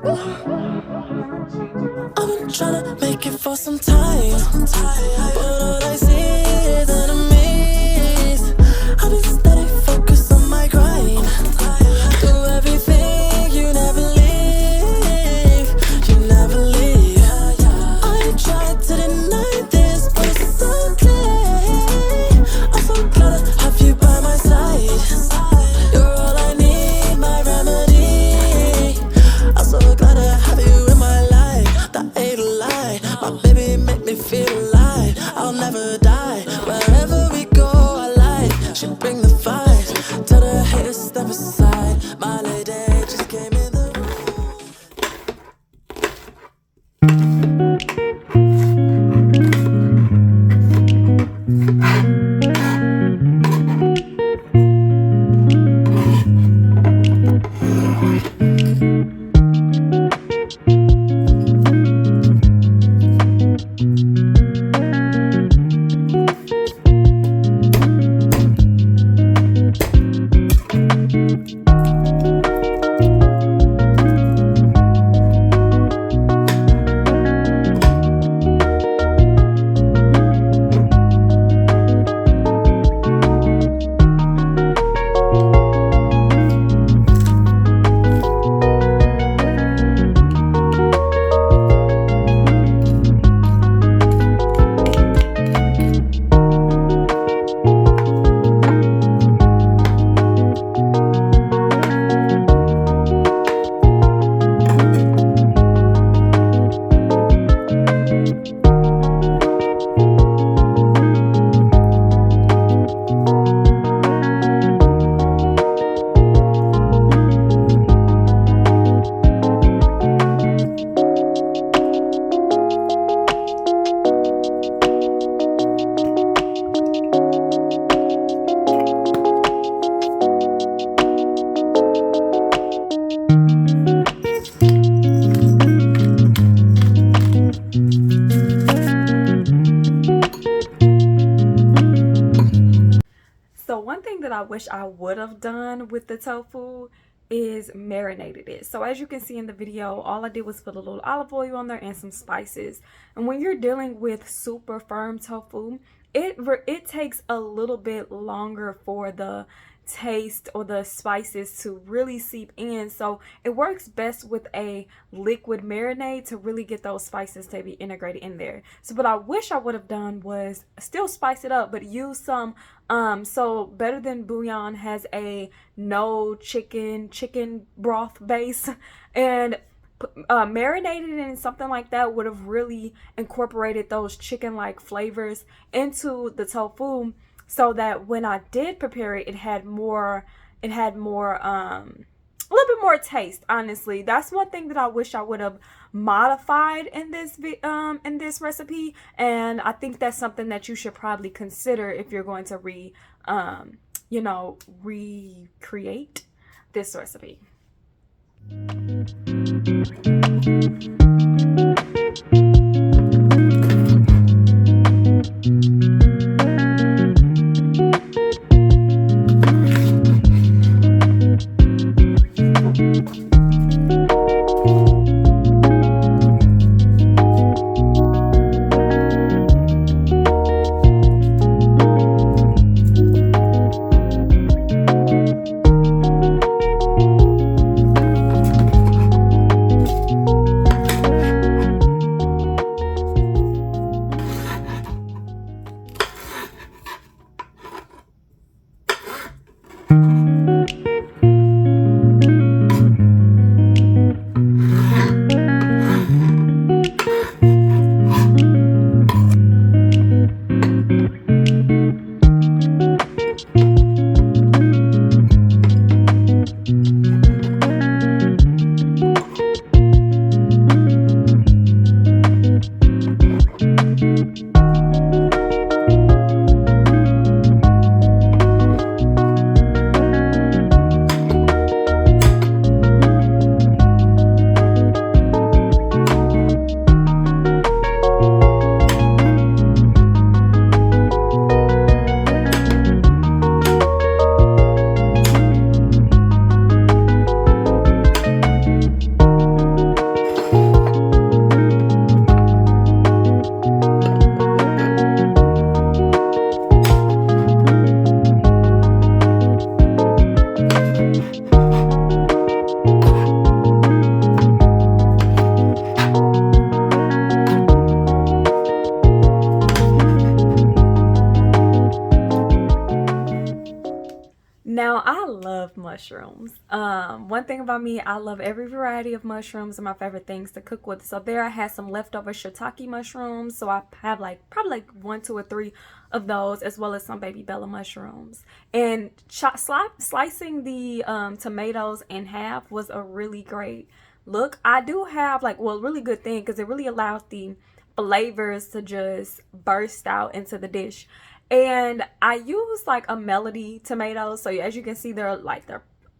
I've been trying to make it for some time, but all I see is enemies. I've been steady focused on my grind. Do everything you never leave, you never leave. I tried to deny this, but it's okay. I'm so glad to have you by my side. You're all I need, my remedy. I'm so glad to have you in my life. That ain't a lie. My baby make me feel alive. I'll never die. Wherever we go, I like. She bring the vibes. Tell the haters step aside. My lady just came in the room. So one thing that I wish I would have done with the tofu is marinated it. So as you can see in the video, all I did was put a little olive oil on there and some spices. And when you're dealing with super firm tofu, it takes a little bit longer for the taste or the spices to really seep in. So it works best with a liquid marinade to really get those spices to be integrated in there. So what I wish I would have done was still spice it up, but use some so Better Than Bouillon has a no chicken broth base, and marinated it in something like that would have really incorporated those chicken-like flavors into the tofu, so that when I did prepare it, it had more a little bit more taste. Honestly, that's one thing that I wish I would have modified in this recipe, and I think that's something that you should probably consider if you're going to recreate this recipe. Now, I love mushrooms. One thing about me, I love every variety of mushrooms and my favorite things to cook with. So there I had some leftover shiitake mushrooms. So I have like probably like 1, 2, or 3 of those, as well as some baby bella mushrooms. And slicing the tomatoes in half was a really great look. I do have like, well, really good thing because it really allows the flavors to just burst out into the dish. And I use like a melody tomato. So as you can see, they're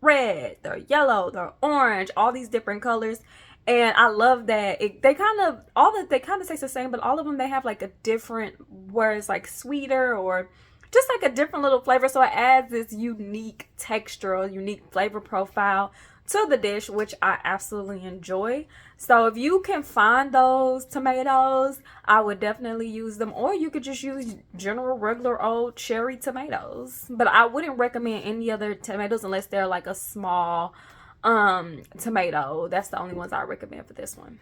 red, they're yellow, they're orange, all these different colors. And I love that they kind of taste the same, but all of them, they have like a different, where it's like sweeter or just like a different little flavor. So it adds this unique texture or unique flavor profile to the dish, which I absolutely enjoy. So if you can find those tomatoes, I would definitely use them, or you could just use general regular old cherry tomatoes. But I wouldn't recommend any other tomatoes unless they're like a small tomato. That's the only ones I recommend for this one.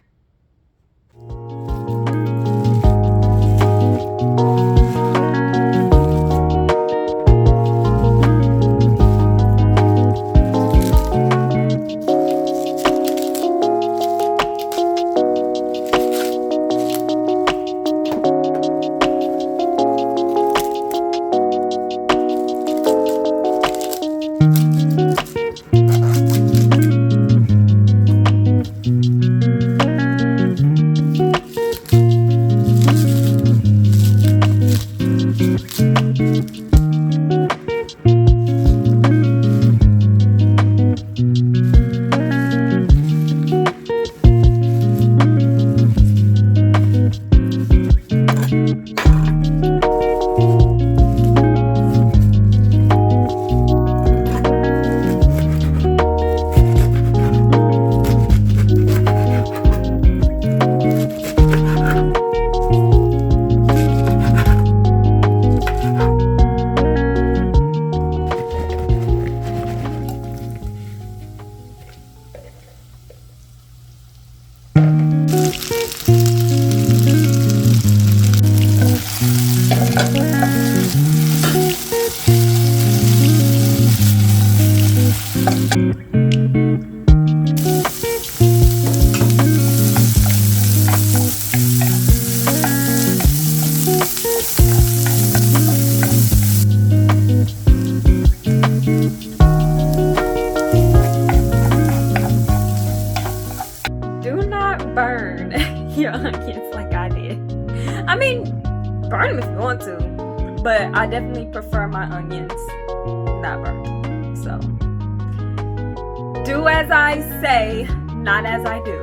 Do not burn your onions like I did. I mean, burn them if you want to, but I definitely prefer my onions not burned. So, do as I say, not as I do.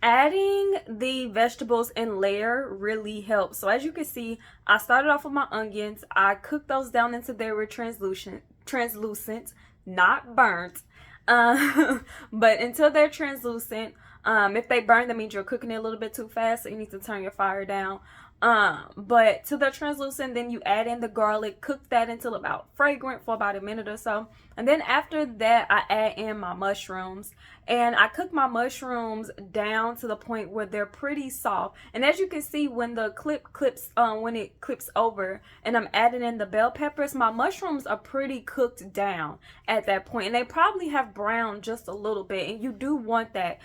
Adding the vegetables in layer really helps. So as you can see, I started off with my onions. I cooked those down until they were translucent, not burnt, but until they're translucent. If they burn, that means you're cooking it a little bit too fast, so you need to turn your fire down. But till they're translucent, then you add in the garlic, cook that until about fragrant for about a minute or so. And then after that, I add in my mushrooms, and I cook my mushrooms down to the point where they're pretty soft. And as you can see, when the when it clips over and I'm adding in the bell peppers, my mushrooms are pretty cooked down at that point, and they probably have browned just a little bit. And you do want that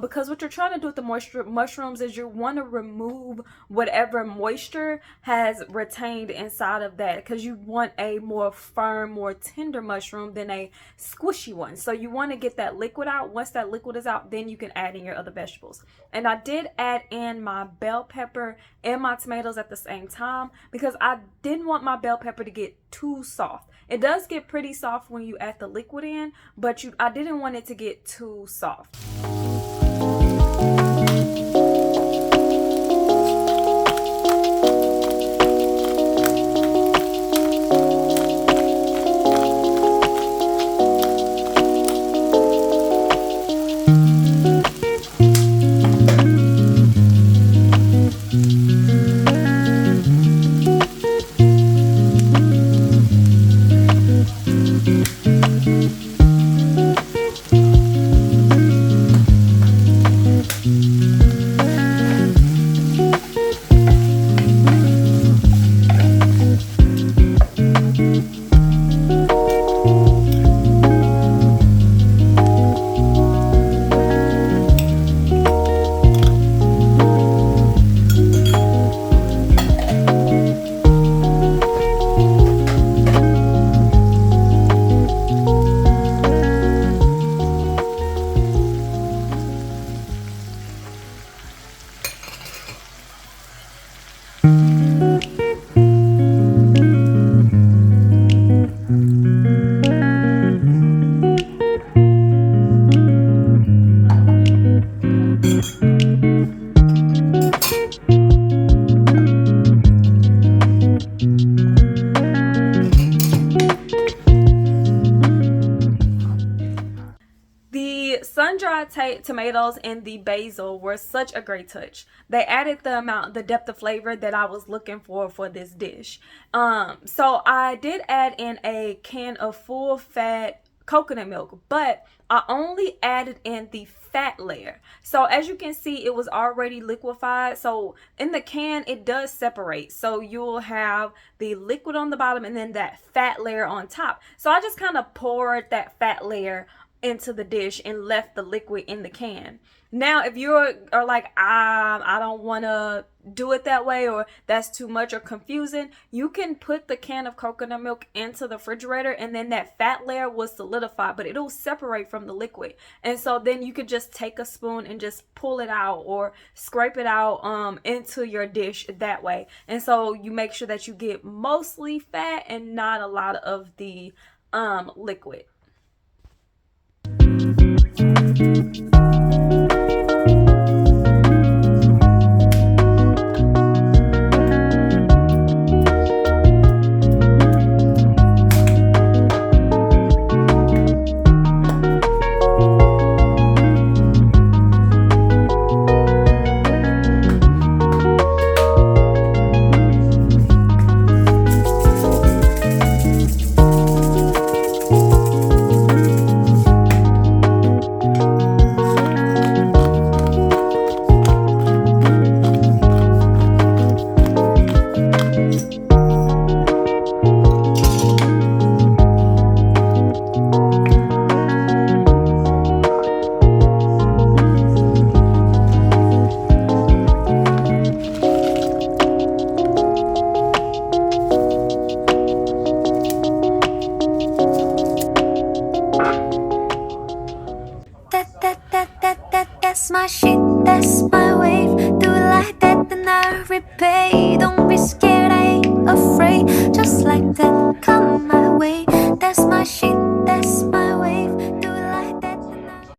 because what you're trying to do with the mushrooms is you want to remove whatever moisture has retained inside of that, because you want a more firm, more tender mushroom than a squishy one. So you want to get that liquid out. Once that liquid is out, then you can add in your other vegetables. And I did add in my bell pepper and my tomatoes at the same time because I didn't want my bell pepper to get too soft. It does get pretty soft when you add the liquid in, but I didn't want it to get too soft. tomatoes and the basil were such a great touch. They added the depth of flavor that I was looking for this dish. So I did add in a can of full fat coconut milk, but I only added in the fat layer. So as you can see, it was already liquefied. So in the can, it does separate. So you'll have the liquid on the bottom and then that fat layer on top. So I just kind of poured that fat layer into the dish and left the liquid in the can. Now, if you are like, I don't want to do it that way, or that's too much or confusing, you can put the can of coconut milk into the refrigerator and then that fat layer will solidify, but it'll separate from the liquid. And so then you could just take a spoon and just pull it out or scrape it out into your dish that way. And so you make sure that you get mostly fat and not a lot of the liquid. That's my shit, that's my wave. Do it like that, then I repay. Don't be scared.